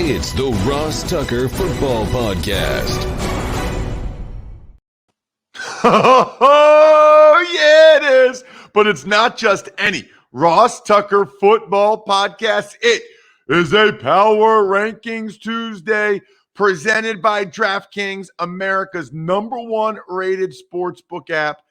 It's the Ross Tucker Football Podcast. Oh, yeah, it is. But it's not just any Ross Tucker Football Podcast. It is a Power Rankings Tuesday presented by DraftKings, America's #1 rated sportsbook app.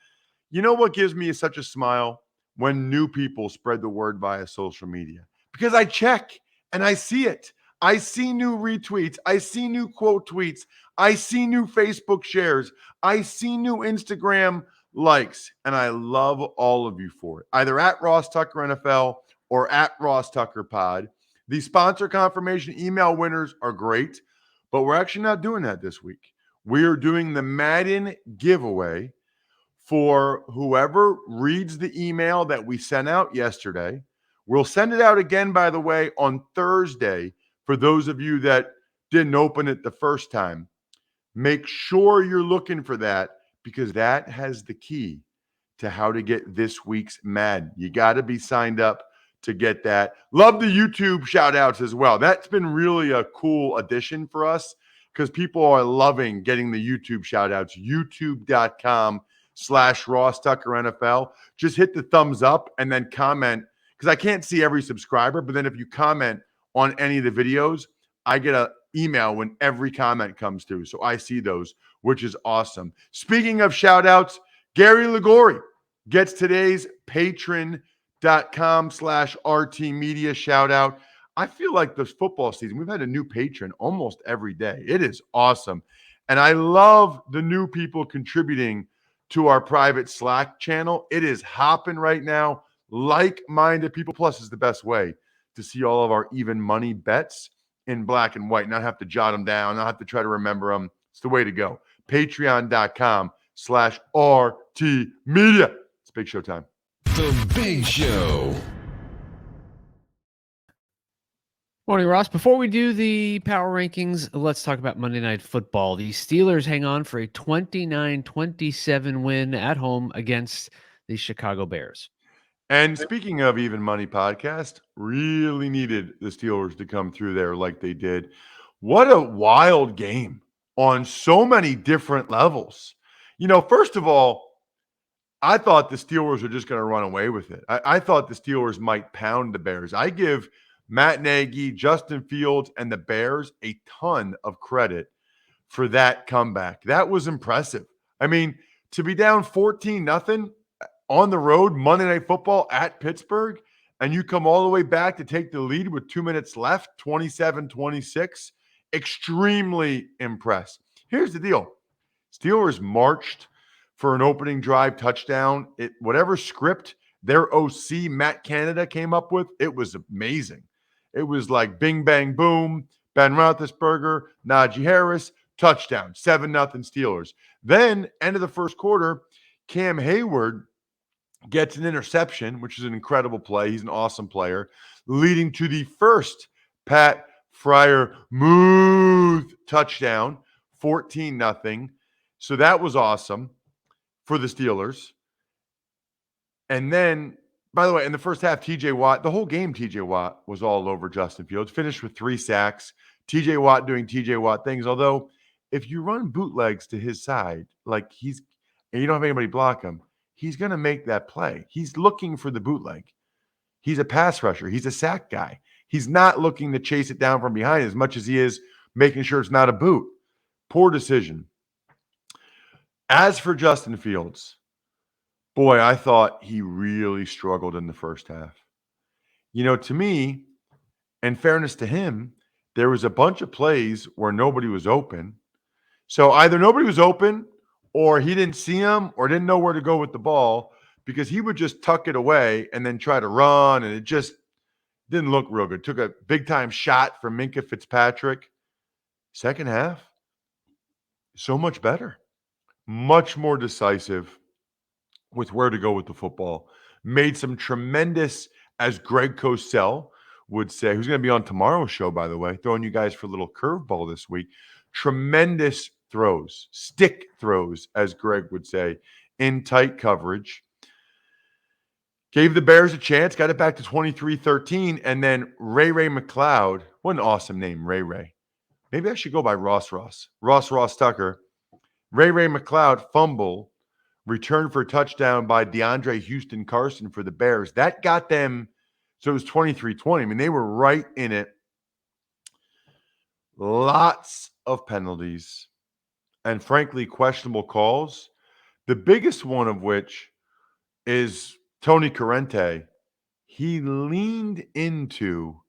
You know what gives me such a smile? When new people spread the word via social media. Because I check and I see it. I see new retweets. I see new quote tweets. I see new Facebook shares. I see new Instagram likes. And I love all of you for it. Either at Ross Tucker NFL or at Ross Tucker Pod. The sponsor confirmation email winners are great, but we're actually not doing that this week. We are doing the Madden giveaway for whoever reads the email that we sent out yesterday. We'll send it out again, by the way, on Thursday for those of you that didn't open it the first time. Make sure you're looking for that because that has the key to how to get this week's Madden. You got to be signed up to get that. Love the YouTube shout outs as well. That's been really a cool addition for us because people are loving getting the YouTube shout outs. YouTube.com/Ross Tucker NFL. Just hit the thumbs up and then comment because I can't see every subscriber. But then if you comment on any of the videos, I get an email when every comment comes through. So I see those, which is awesome. Speaking of shout outs, Gary Ligori gets today's patron.com/RT media shout out. I feel like this football season, we've had a new patron almost every day. It is awesome. And I love the new people contributing to our private Slack channel. It is hopping right now. Like-minded people. Plus is the best way to see all of our even money bets in black and white. Not have to jot them down. Not have to try to remember them. It's the way to go. Patreon.com/RT media. It's Big Show time. The Big Show. Morning, Ross. Before we do the power rankings, let's talk about Monday Night Football. The Steelers hang on for a 29-27 win at home against the Chicago Bears. And speaking of Even Money Podcast, really needed the Steelers to come through there like they did. What a wild game on so many different levels. You know, first of all, I thought the Steelers were just going to run away with it. I thought the Steelers might pound the Bears. I give Matt Nagy, Justin Fields, and the Bears a ton of credit for that comeback. That was impressive. I mean, to be down 14-0 on the road, Monday Night Football at Pittsburgh, and you come all the way back to take the lead with 2 minutes left, 27-26. Extremely impressed. Here's the deal. Steelers marched for an opening drive touchdown. Whatever script their OC, Matt Canada, came up with, it was amazing. It was like bing, bang, boom, Ben Roethlisberger, Najee Harris, touchdown, 7-0 Steelers. Then, end of the first quarter, Cam Hayward gets an interception, which is an incredible play. He's an awesome player, leading to the first Pat Freiermuth touchdown, 14-0. So that was awesome for the Steelers. And then, by the way, in the first half, TJ Watt, the whole game, TJ Watt was all over Justin Fields, finished with 3 sacks. TJ Watt doing TJ Watt things. Although, if you run bootlegs to his side, and you don't have anybody block him, he's going to make that play. He's looking for the bootleg. He's a pass rusher. He's a sack guy. He's not looking to chase it down from behind as much as he is making sure it's not a boot. Poor decision. As for Justin Fields, boy, I thought he really struggled in the first half. You know, to me, in fairness to him, there was a bunch of plays where nobody was open. So either nobody was open or he didn't see him or didn't know where to go with the ball because he would just tuck it away and then try to run, and it just didn't look real good. Took a big-time shot from Minkah Fitzpatrick. Second half, so much better. Much more decisive with where to go with the football. Made some tremendous, as Greg Cosell would say, who's going to be on tomorrow's show, by the way, throwing you guys for a little curveball this week. Tremendous throws, stick throws, as Greg would say, in tight coverage. Gave the Bears a chance, got it back to 23-13, and then Ray McLeod, what an awesome name, Ray. Maybe I should go by Ross Tucker. Ray McLeod fumble, returned for a touchdown by DeAndre Houston Carson for the Bears. That got them, so it was 23-20. I mean, they were right in it. Lots of penalties and, frankly, questionable calls. The biggest one of which is Tony Corrente. He leaned into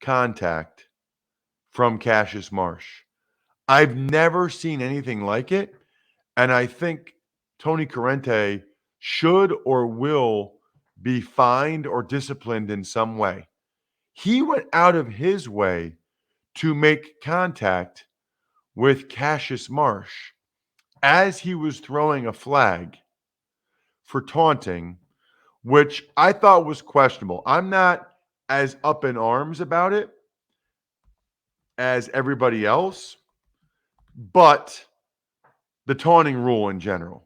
contact from Cassius Marsh. I've never seen anything like it, and I think Tony Corrente should or will be fined or disciplined in some way. He went out of his way to make contact with Cassius Marsh as he was throwing a flag for taunting, which I thought was questionable. I'm not as up in arms about it as everybody else, but the taunting rule in general.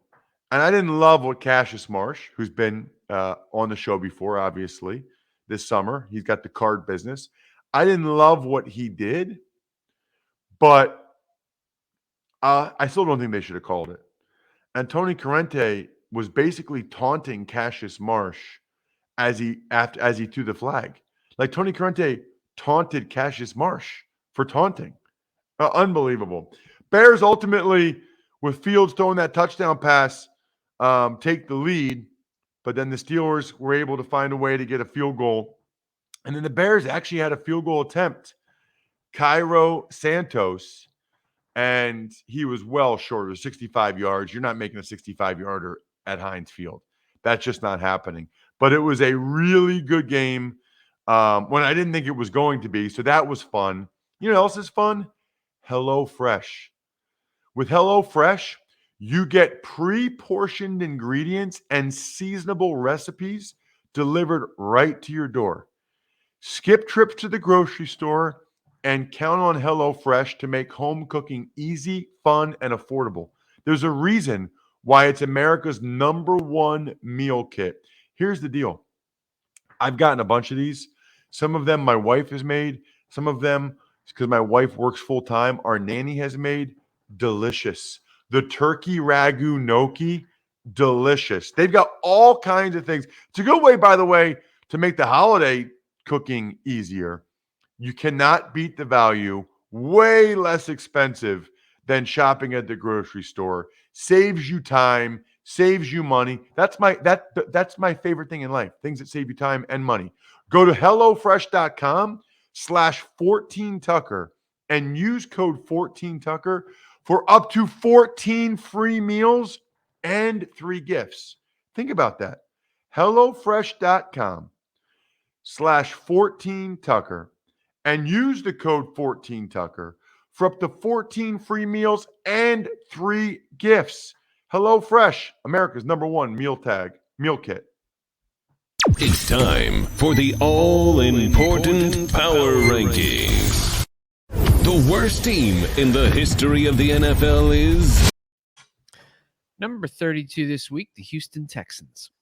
And I didn't love what Cassius Marsh, who's been on the show before, obviously, this summer. He's got the card business. I didn't love what he did, but I still don't think they should have called it. And Tony Corrente was basically taunting Cassius Marsh as he threw the flag. Like, Tony Corrente taunted Cassius Marsh for taunting. Unbelievable. Bears ultimately, with Fields throwing that touchdown pass, take the lead, but then the Steelers were able to find a way to get a field goal. And then the Bears actually had a field goal attempt. Cairo Santos, and he was well short of 65 yards. You're not making a 65-yarder at Heinz Field. That's just not happening. But it was a really good game when I didn't think it was going to be. So that was fun. You know what else is fun? HelloFresh. With HelloFresh, you get pre-portioned ingredients and seasonable recipes delivered right to your door. Skip trips to the grocery store and count on HelloFresh to make home cooking easy, fun, and affordable. There's a reason why it's America's #1 meal kit. Here's the deal. I've gotten a bunch of these. Some of them my wife has made. Some of them, because my wife works full-time, our nanny has made. Delicious. The turkey ragu gnocchi, delicious. They've got all kinds of things. It's a good way, by the way, to make the holiday cooking easier. You cannot beat the value. Way less expensive than shopping at the grocery store. Saves you time, saves you money. That's my favorite thing in life. Things that save you time and money. Go to HelloFresh.com/14Tucker and use code 14Tucker for up to 14 free meals and 3 gifts. Think about that. HelloFresh.com/14Tucker and use the code 14Tucker for up to 14 free meals and 3 gifts. HelloFresh, America's #1 meal kit. It's time for the all-important Power Rankings. The worst team in the history of the NFL is... Number 32 this week, the Houston Texans.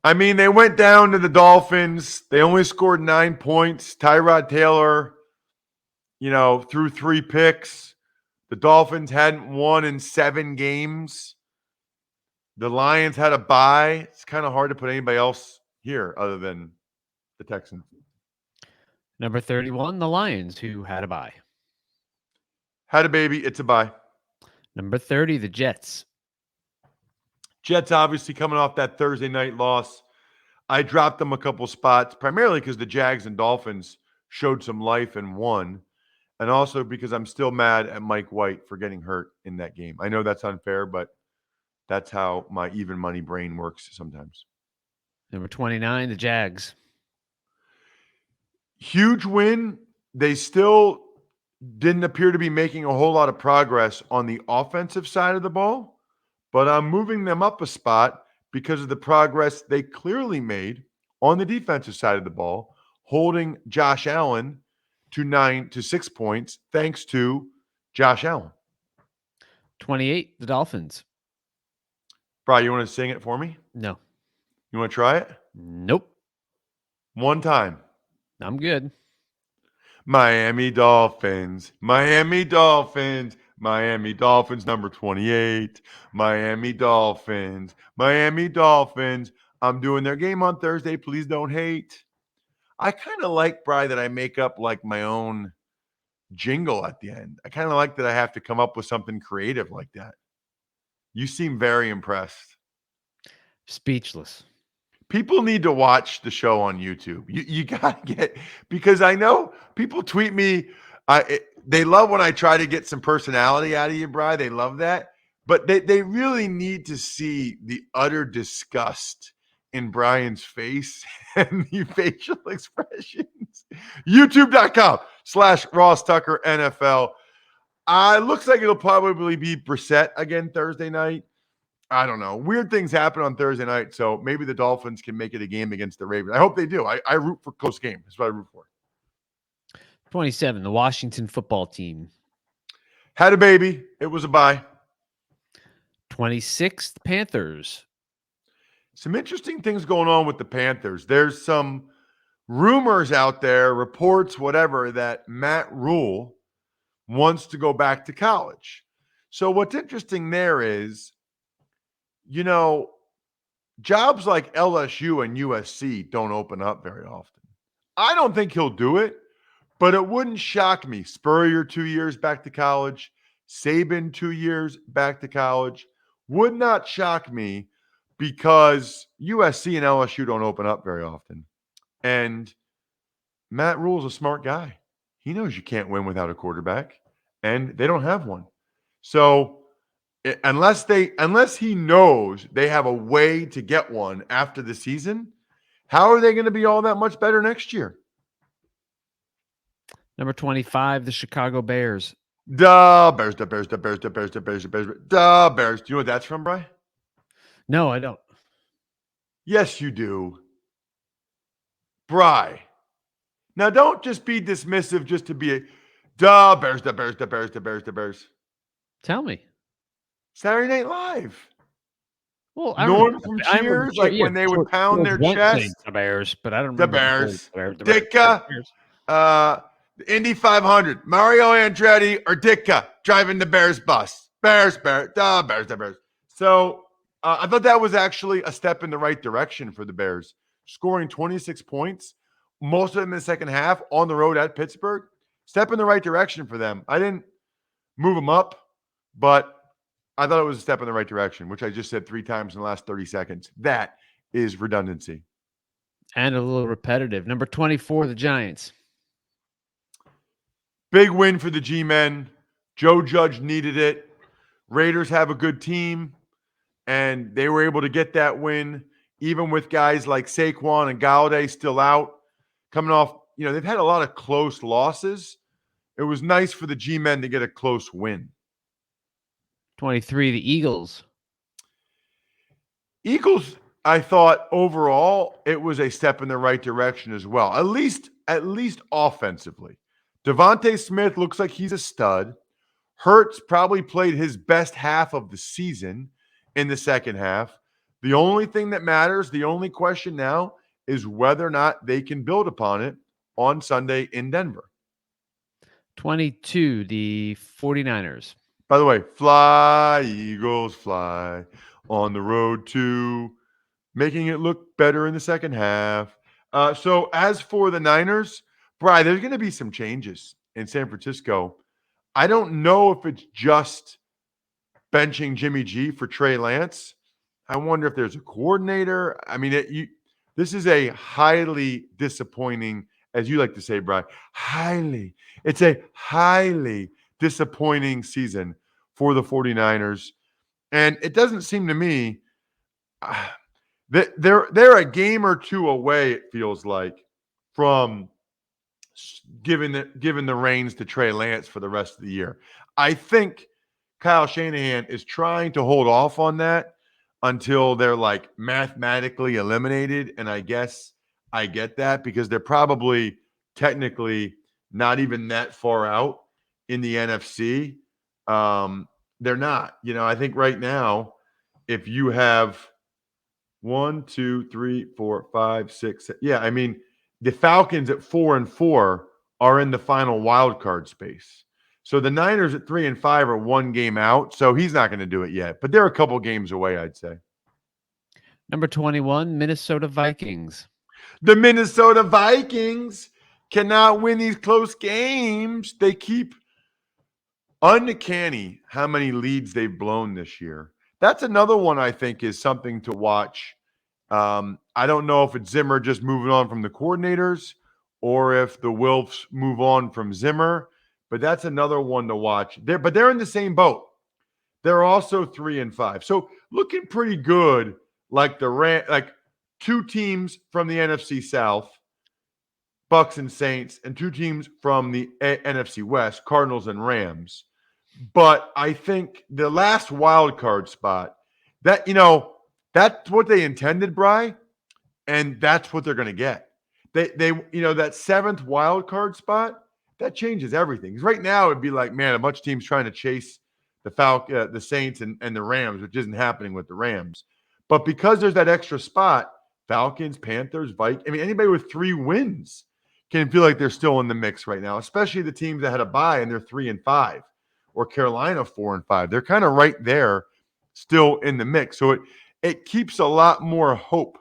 I mean, they went down to the Dolphins. They only scored 9 points. Tyrod Taylor, threw 3 picks. The Dolphins hadn't won in 7 games. The Lions had a bye. It's kind of hard to put anybody else here other than the Texans. Number 31, the Lions, who had a bye. Had a baby. It's a bye. Number 30, the Jets. Jets obviously coming off that Thursday night loss. I dropped them a couple spots, primarily because the Jags and Dolphins showed some life and won, and also because I'm still mad at Mike White for getting hurt in that game. I know that's unfair, but that's how my even money brain works sometimes. Number 29, the Jags. Huge win. They still didn't appear to be making a whole lot of progress on the offensive side of the ball, but I'm moving them up a spot because of the progress they clearly made on the defensive side of the ball, holding Josh Allen to 6 points thanks to Josh Allen. 28, the Dolphins. Brian, you want to sing it for me? No. You want to try it? Nope. One time. I'm good. Miami Dolphins. Miami Dolphins. Miami Dolphins number 28. Miami Dolphins. Miami Dolphins. I'm doing their game on Thursday. Please don't hate. I kind of like, Bri, that I make up like my own jingle at the end. I kind of like that I have to come up with something creative like that. You seem very impressed. Speechless. People need to watch the show on YouTube. You got to get, because I know people tweet me. They love when I try to get some personality out of you, Bri. They love that. But they really need to see the utter disgust in Brian's face and the facial expressions. YouTube.com/Ross Tucker NFL. Looks like it'll probably be Brissett again Thursday night. I don't know. Weird things happen on Thursday night, so maybe the Dolphins can make it a game against the Ravens. I hope they do. I root for close game. That's what I root for. 27, the Washington football team. Had a baby. It was a bye. 26, the Panthers. Some interesting things going on with the Panthers. There's some rumors out there, reports, whatever, that Matt Rule wants to go back to college. So what's interesting there is, jobs like LSU and USC don't open up very often. I don't think he'll do it, but it wouldn't shock me. Spurrier 2 years back to college, Saban 2 years back to college. Would not shock me because USC and LSU don't open up very often. And Matt Rule's a smart guy. He knows you can't win without a quarterback, and they don't have one. So unless he knows they have a way to get one after the season, how are they going to be all that much better next year? Number 25, the Chicago Bears. The Bears. The Bears. Do you know what that's from, Bri? No, I don't. Yes, you do. Bri. Now, don't just be dismissive just to be the Bears. Tell me. Saturday Night Live. Well, Norm from Cheers, like when they would pound their chest. The Bears, but I don't The remember. Bears. The Ditka. The Indy 500. Mario Andretti or Ditka driving the Bears bus. The Bears. So I thought that was actually a step in the right direction for the Bears. Scoring 26 points, most of them in the second half on the road at Pittsburgh. Step in the right direction for them. I didn't move them up, but I thought it was a step in the right direction, which I just said 3 times in the last 30 seconds. That is redundancy. And a little repetitive. Number 24, the Giants. Big win for the G-Men. Joe Judge needed it. Raiders have a good team, and they were able to get that win, even with guys like Saquon and Galladay still out. Coming off, they've had a lot of close losses. It was nice for the G-Men to get a close win. 23, the Eagles. Eagles, I thought overall it was a step in the right direction as well. At least offensively. Devontae Smith looks like he's a stud. Hurts probably played his best half of the season in the second half. The only thing that matters, the only question now is whether or not they can build upon it on Sunday in Denver. 22, the 49ers. By the way, fly, Eagles, fly on the road to making it look better in the second half. So as for the Niners, Brian, there's going to be some changes in San Francisco. I don't know if it's just benching Jimmy G for Trey Lance. I wonder if there's a coordinator. I mean, this is a highly disappointing, as you like to say, Brian, it's a highly disappointing season for the 49ers. And it doesn't seem to me that they're a game or two away, it feels like, from giving the reins to Trey Lance for the rest of the year. I think Kyle Shanahan is trying to hold off on that until they're like mathematically eliminated. And I guess I get that because they're probably technically not even that far out in the NFC. They're not. I think right now, if you have 1, 2, 3, 4, 5, 6. Yeah, I mean, the Falcons at 4-4 are in the final wild card space. So the Niners at 3-5 are one game out. So he's not going to do it yet, but they're a couple games away, I'd say. Number 21, Minnesota Vikings. The Minnesota Vikings cannot win these close games. They keep uncanny how many leads they've blown this year. That's another one I think is something to watch. I don't know if it's Zimmer just moving on from the coordinators or if the Wilfs move on from Zimmer, but that's another one to watch. They're in the same boat. They're also 3-5. So looking pretty good, like like two teams from the NFC South, Bucks and Saints, and two teams from the NFC West, Cardinals and Rams. But I think the last wild card spot, that that's what they intended, Bry, and that's what they're going to get. They that seventh wild card spot, that changes everything. Because right now it'd be like, man, a bunch of teams trying to chase the Saints and the Rams, which isn't happening with the Rams. But because there's that extra spot, Falcons, Panthers, Vikings, I mean, anybody with 3 wins can feel like they're still in the mix right now, especially the teams that had a bye and they're 3-5, or Carolina 4-5. They're kind of right there still in the mix. So it keeps a lot more hope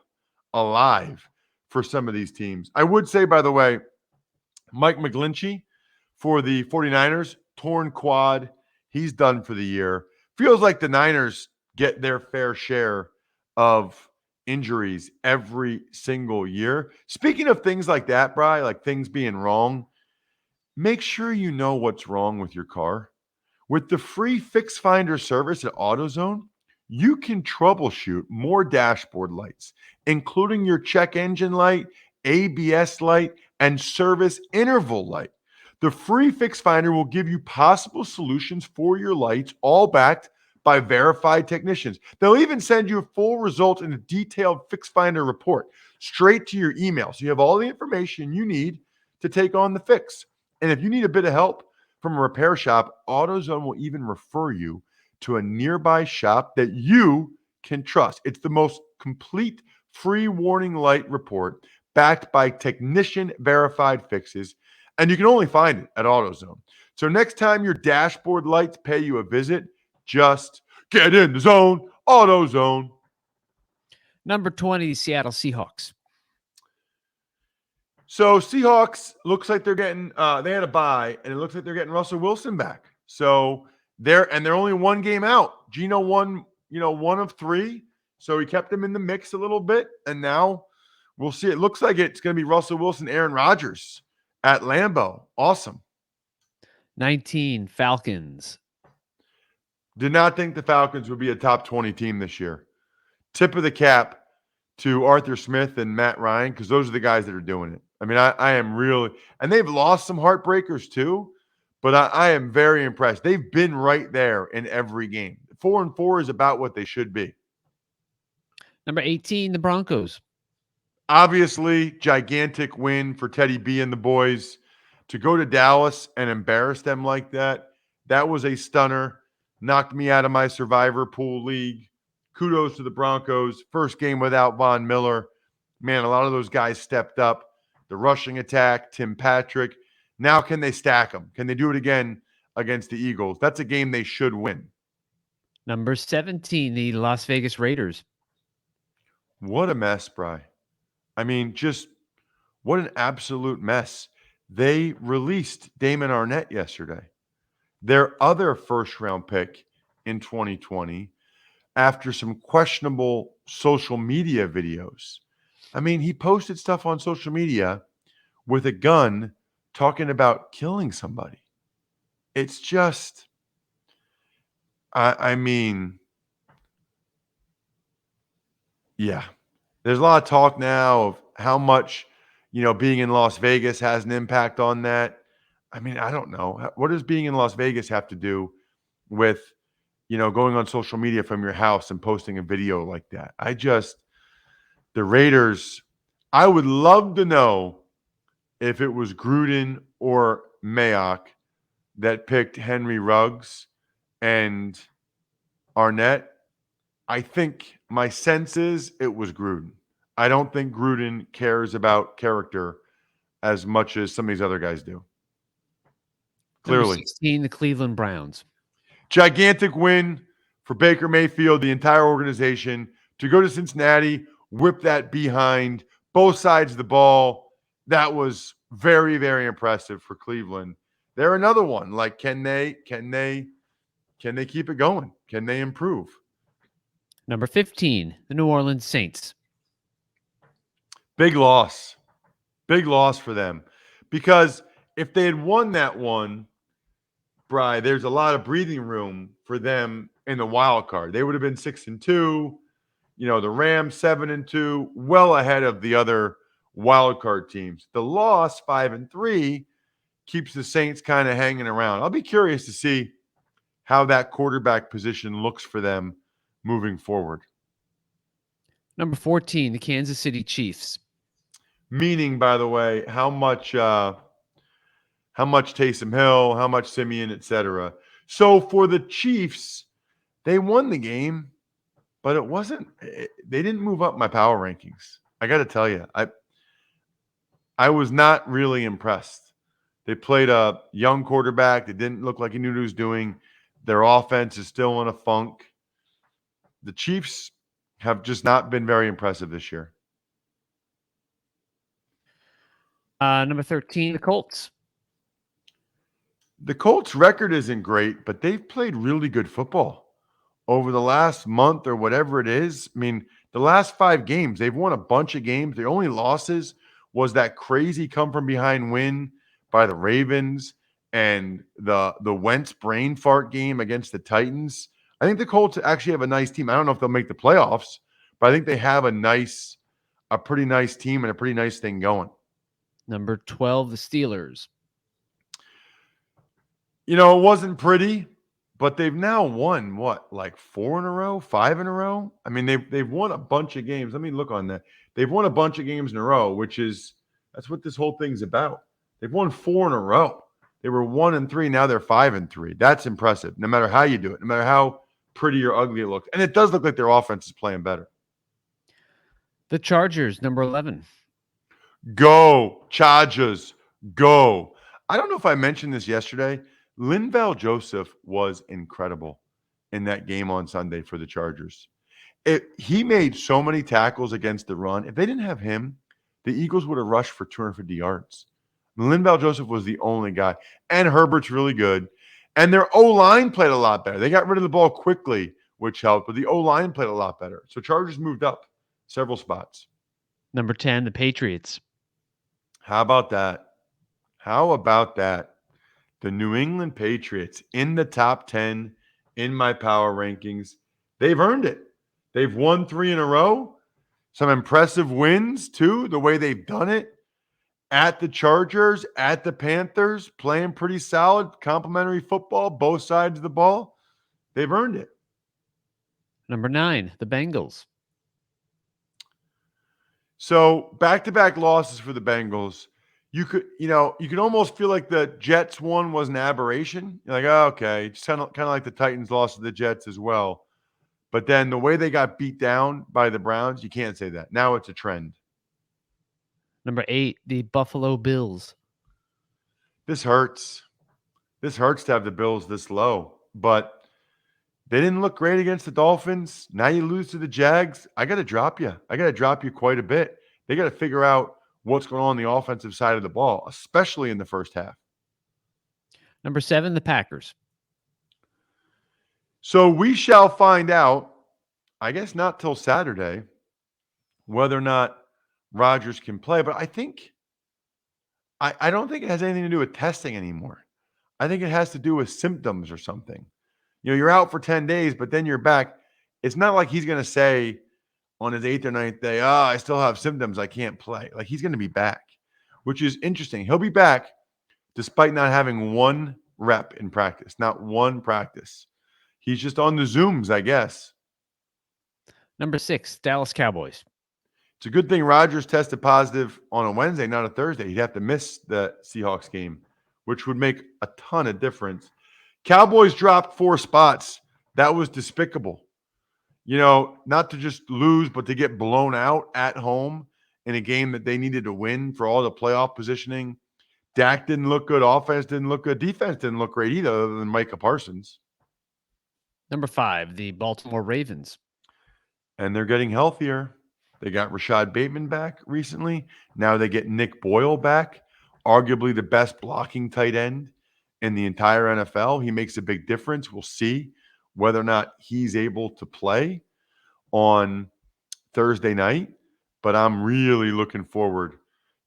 alive for some of these teams. I would say, by the way, Mike McGlinchey for the 49ers, torn quad. He's done for the year. Feels like the Niners get their fair share of injuries every single year. Speaking of things like that, Bri, like things being wrong, make sure you know what's wrong with your car. With the free Fix Finder service at AutoZone, you can troubleshoot more dashboard lights, including your check engine light, ABS light, and service interval light. The free Fix Finder will give you possible solutions for your lights, all backed by verified technicians. They'll even send you a full result in a detailed Fix Finder report straight to your email. So you have all the information you need to take on the fix. And if you need a bit of help from a repair shop, AutoZone will even refer you to a nearby shop that you can trust. It's the most complete free warning light report backed by technician verified fixes, and you can only find it at AutoZone. So next time your dashboard lights pay you a visit, just get in the zone. AutoZone. Number 20, Seattle Seahawks. So Seahawks looks like they're getting they had a bye, and it looks like they're getting Russell Wilson back. So they're only one game out. Geno won, 1 of 3. So he kept them in the mix a little bit, and now we'll see. It looks like it's going to be Russell Wilson, Aaron Rodgers at Lambeau. Awesome. 19, Falcons. Did not think the Falcons would be a top 20 team this year. Tip of the cap to Arthur Smith and Matt Ryan, because those are the guys that are doing it. I mean, I am really, and they've lost some heartbreakers too, but I am very impressed. They've been right there in every game. 4-4 is about what they should be. Number 18, the Broncos. Obviously, gigantic win for Teddy B and the boys. To go to Dallas and embarrass them like that, that was a stunner. Knocked me out of my survivor pool league. Kudos to the Broncos. First game without Von Miller. Man, a lot of those guys stepped up. The rushing attack, Tim Patrick. Now can they stack them? Can they do it again against the Eagles? That's a game they should win. Number 17, the Las Vegas Raiders. What a mess, Bri. I mean, just what an absolute mess. They released Damon Arnett yesterday, their other first-round pick in 2020, after some questionable social media videos. I mean, he posted stuff on social media with a gun talking about killing somebody. It's just, I mean, yeah. There's a lot of talk now of how much, being in Las Vegas has an impact on that. I mean, I don't know. What does being in Las Vegas have to do with, going on social media from your house and posting a video like that? The Raiders, I would love to know if it was Gruden or Mayock that picked Henry Ruggs and Arnett. I think my sense is it was Gruden. I don't think Gruden cares about character as much as some of these other guys do. Number Clearly. 16, the Cleveland Browns. Gigantic win for Baker Mayfield, the entire organization, to go to Cincinnati, whip that behind both sides of the ball. That was very, very impressive for Cleveland. They're another one. Like, can they keep it going? Can they improve? Number 15, the New Orleans Saints. Big loss. Big loss for them. Because if they had won that one, Bri, there's a lot of breathing room for them in the wild card. They would have been 6-2. You know, the Rams 7-2, well ahead of the other wild card teams. The loss 5-3 keeps the Saints kind of hanging around. I'll be curious to see how that quarterback position looks for them moving forward. Number 14, the Kansas City Chiefs. Meaning, by the way, how much Taysom Hill, how much Simeon, etc. So for the Chiefs, they won the game, but it wasn't. They didn't move up my power rankings. I got to tell you, I was not really impressed. They played a young quarterback that didn't look like he knew what he was doing. Their offense is still in a funk. The Chiefs have just not been very impressive this year. Number 13, the Colts. The Colts' record isn't great, but they've played really good football over the last month or whatever it is. I mean, the last 5 games, they've won a bunch of games. Their only losses was that crazy come-from-behind win by the Ravens and the Wentz brain fart game against the Titans. I think the Colts actually have a nice team. I don't know if they'll make the playoffs, but I think they have a pretty nice team and a pretty nice thing going. Number 12, the Steelers. You know, it wasn't pretty, but they've now won like 4 in a row, 5 in a row. I mean, they've won a bunch of games. Let me look on that. They've won a bunch of games in a row, that's what this whole thing's about. They've won 4 in a row. They were 1-3, now they're 5-3. That's impressive. No matter how you do it, no matter how pretty or ugly it looks, and it does look like their offense is playing better. The Chargers, number 11. Go Chargers, go! I don't know if I mentioned this yesterday. Linval Joseph was incredible in that game on Sunday for the Chargers. He made so many tackles against the run. If they didn't have him, the Eagles would have rushed for 250 yards. Linval Joseph was the only guy. And Herbert's really good. And their O-line played a lot better. They got rid of the ball quickly, which helped, but the O-line played a lot better. So Chargers moved up several spots. Number 10, the Patriots. How about that? How about that? The New England Patriots in the top 10 in my power rankings. They've earned it. They've won 3 in a row. Some impressive wins, too, the way they've done it. At the Chargers, at the Panthers, playing pretty solid, complimentary football, both sides of the ball. They've earned it. Number 9, the Bengals. So back-to-back losses for the Bengals. You could almost feel like the Jets one was an aberration. You're like, oh, okay, it's kind of like the Titans lost to the Jets as well. But then the way they got beat down by the Browns, you can't say that. Now it's a trend. Number 8, the Buffalo Bills. This hurts. This hurts to have the Bills this low, but they didn't look great against the Dolphins. Now you lose to the Jags. I got to drop you. I got to drop you quite a bit. They got to figure out what's going on the offensive side of the ball, especially in the first half. Number 7, the Packers. So we shall find out, I guess not till Saturday, whether or not Rodgers can play. But I don't think it has anything to do with testing anymore. I think it has to do with symptoms or something. You know, you're out for 10 days, but then you're back. It's not like he's going to say on his 8th or 9th day, I still have symptoms, I can't play. Like, he's going to be back, which is interesting. He'll be back despite not having one rep in practice, not one practice. He's just on the Zooms, I guess. Number 6, Dallas Cowboys. It's a good thing Rodgers tested positive on a Wednesday, not a Thursday. He'd have to miss the Seahawks game, which would make a ton of difference. Cowboys dropped 4 spots. That was despicable. not to just lose, but to get blown out at home in a game that they needed to win for all the playoff positioning. Dak didn't look good. Offense didn't look good. Defense didn't look great either, other than Micah Parsons. Number 5, the Baltimore Ravens. And they're getting healthier. They got Rashad Bateman back recently. Now they get Nick Boyle back, arguably the best blocking tight end in the entire NFL. He makes a big difference. We'll see whether or not he's able to play on Thursday night. But I'm really looking forward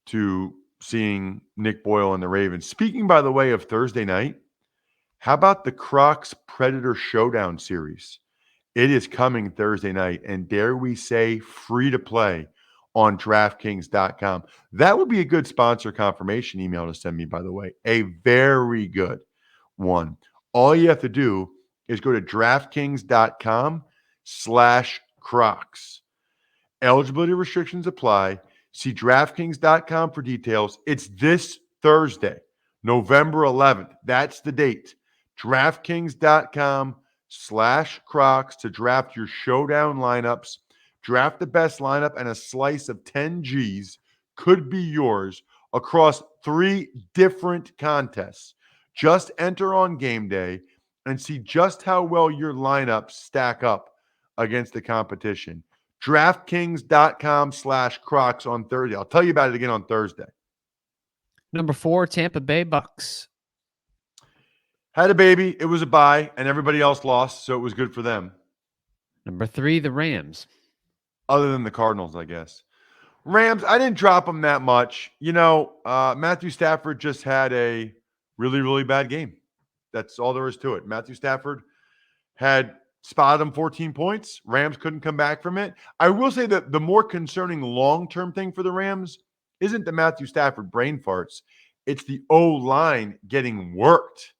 to seeing Nick Boyle and the Ravens. Speaking, by the way, of Thursday night, how about the Crocs Predator Showdown series? It is coming Thursday night, and dare we say free to play on DraftKings.com. That would be a good sponsor confirmation email to send me, by the way. A very good one. All you have to do is go to DraftKings.com/Crocs. Eligibility restrictions apply. See DraftKings.com for details. It's this Thursday, November 11th. That's the date. DraftKings.com/Crocs to draft your showdown lineups. Draft the best lineup, and a slice of 10 G's could be yours across 3 different contests. Just enter on game day and see just how well your lineups stack up against the competition. DraftKings.com/Crocs on Thursday. I'll tell you about it again on Thursday. Number 4, Tampa Bay Bucks. Had a baby. It was a bye, and everybody else lost, so it was good for them. Number 3, the Rams. Other than the Cardinals, I guess. Rams, I didn't drop them that much. Matthew Stafford just had a really, really bad game. That's all there is to it. Matthew Stafford had spotted him 14 points. Rams couldn't come back from it. I will say that the more concerning long-term thing for the Rams isn't the Matthew Stafford brain farts. It's the O-line getting worked.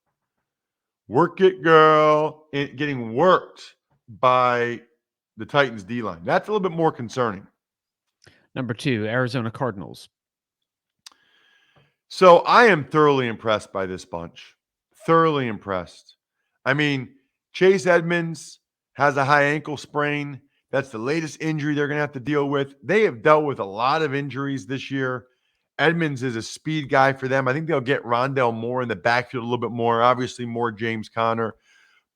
Work it, girl. Getting worked by the Titans D-line. That's a little bit more concerning. Number 2, Arizona Cardinals. So I am thoroughly impressed by this bunch. Thoroughly impressed. I mean, Chase Edmonds has a high ankle sprain. That's the latest injury they're going to have to deal with. They have dealt with a lot of injuries this year. Edmonds is a speed guy for them. I think they'll get Rondale Moore in the backfield a little bit more, obviously more James Conner.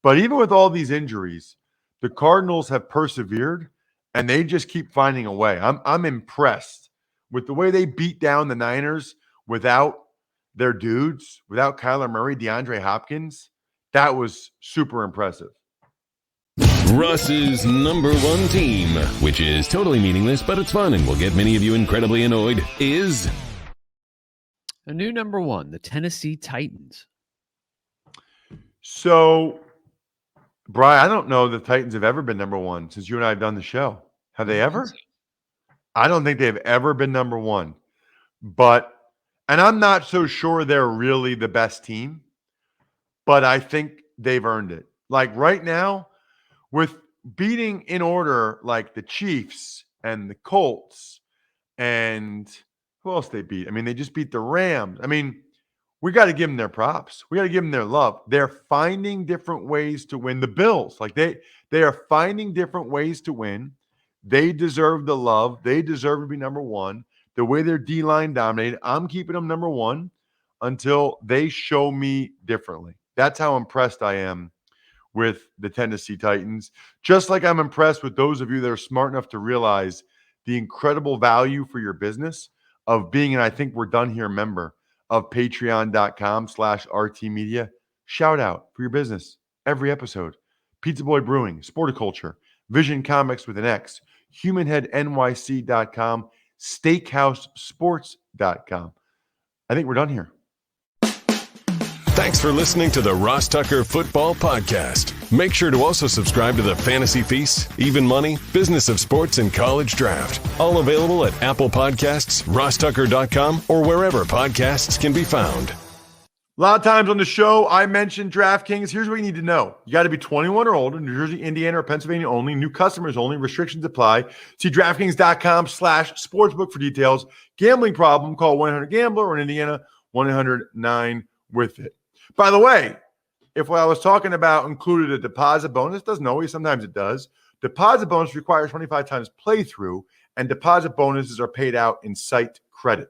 But even with all these injuries, the Cardinals have persevered, and they just keep finding a way. I'm impressed with the way they beat down the Niners without their dudes, without Kyler Murray, DeAndre Hopkins. That was super impressive. Russ's number 1 team, which is totally meaningless, but it's fun and will get many of you incredibly annoyed, is a new number 1, the Tennessee Titans. So, Brian, I don't know the Titans have ever been number 1 since you and I have done the show. Have they ever? I don't think they've ever been number 1. And I'm not so sure they're really the best team, but I think they've earned it. Like right now, with beating in order like the Chiefs and the Colts and who else they beat? I mean, they just beat the Rams. I mean, we got to give them their props. We got to give them their love. They're finding different ways to win. The Bills, like they are finding different ways to win. They deserve the love. They deserve to be number 1. The way their D-line dominated, I'm keeping them number 1 until they show me differently. That's how impressed I am with the Tennessee Titans. Just like I'm impressed with those of you that are smart enough to realize the incredible value for your business of being, and I think we're done here, member of patreon.com/RTmedia. Shout out for your business every episode. Pizza Boy Brewing, Sporticulture, Vision Comics with an X, HumanHeadNYC.com, SteakhouseSports.com. I think we're done here. Thanks for listening to the Ross Tucker Football Podcast. Make sure to also subscribe to the Fantasy Feast, Even Money, Business of Sports, and College Draft. All available at Apple Podcasts, RossTucker.com, or wherever podcasts can be found. A lot of times on the show, I mentioned DraftKings. Here's what you need to know. You got to be 21 or older, New Jersey, Indiana, or Pennsylvania only. New customers only. Restrictions apply. See DraftKings.com/sportsbook for details. Gambling problem, call 1-800-GAMBLER, or in Indiana, 1-800-9-WITH-IT. By the way, if what I was talking about included a deposit bonus, doesn't always, sometimes it does. Deposit bonus requires 25 times playthrough, and deposit bonuses are paid out in site credit.